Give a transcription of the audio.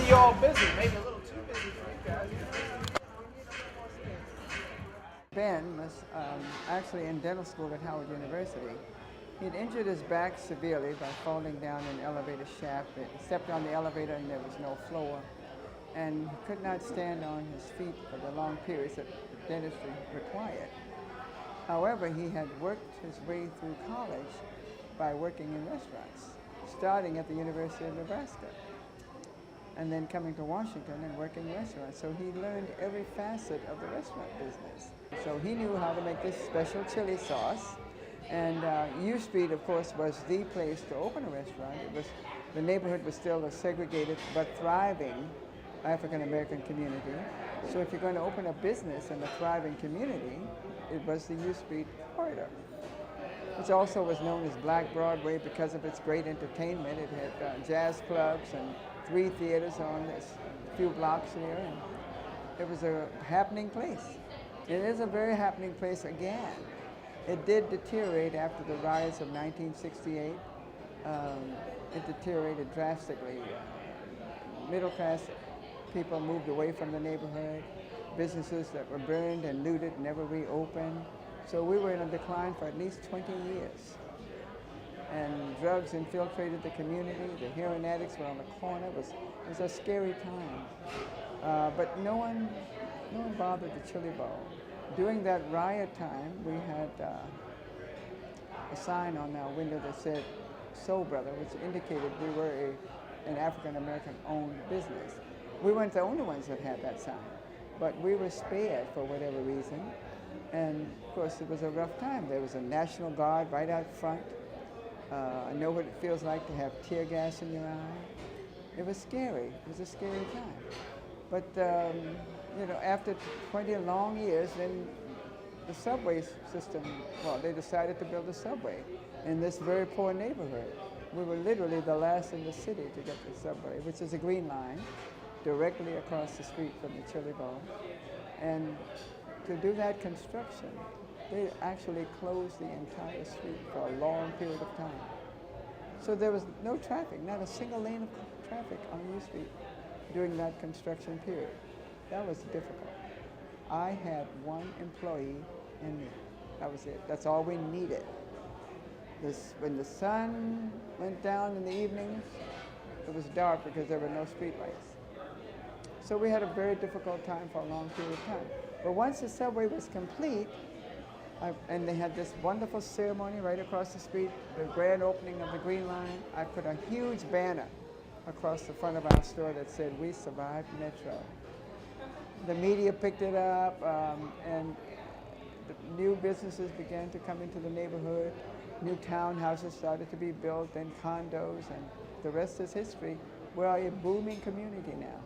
see you all busy, maybe a little too busy for you guys. Ben was actually in dental school at Howard University. He'd injured his back severely by falling down an elevator shaft. He stepped on the elevator and there was no floor, and he could not stand on his feet for the long periods that dentistry required. However, he had worked his way through college by working in restaurants, starting at the University of Nebraska, and then coming to Washington and working in restaurants. So he learned every facet of the restaurant business. So he knew how to make this special chili sauce. And U Street, of course, was the place to open a restaurant. The neighborhood was still a segregated but thriving African-American community. So if you're going to open a business in a thriving community, it was the U Street corridor, which also was known as Black Broadway because of its great entertainment. It had jazz clubs and 3 theaters on this few blocks here, and it was a happening place. It is a very happening place again. It did deteriorate after the riots of 1968. It deteriorated drastically. Middle-class people moved away from the neighborhood. Businesses that were burned and looted never reopened. So we were in a decline for at least 20 years. And drugs infiltrated the community. The heroin addicts were on the corner. It was a scary time. But no one bothered the chili bowl. During that riot time, we had a sign on our window that said Soul Brother, which indicated we were an African-American owned business. We weren't the only ones that had that sign, but we were spared for whatever reason. And of course, it was a rough time. There was a National Guard right out front. I know what it feels like to have tear gas in your eye. It was scary. It was a scary time. But you know, after 20 long years, then the subway system, well, they decided to build a subway in this very poor neighborhood. We were literally the last in the city to get the subway, which is a green line, directly across the street from the chili bowl. And to do that construction, they actually closed the entire street for a long period of time. So there was no traffic, not a single lane of traffic on U Street during that construction period. That was difficult. I had one employee and me. That was it. That's all we needed. When the sun went down in the evenings, it was dark because there were no street lights. So we had a very difficult time for a long period of time. But once the subway was complete, and they had this wonderful ceremony right across the street, the grand opening of the Green Line, I put a huge banner across the front of our store that said, "We survived Metro." The media picked it up, and the new businesses began to come into the neighborhood. New townhouses started to be built, and condos, and the rest is history. We're a booming community now.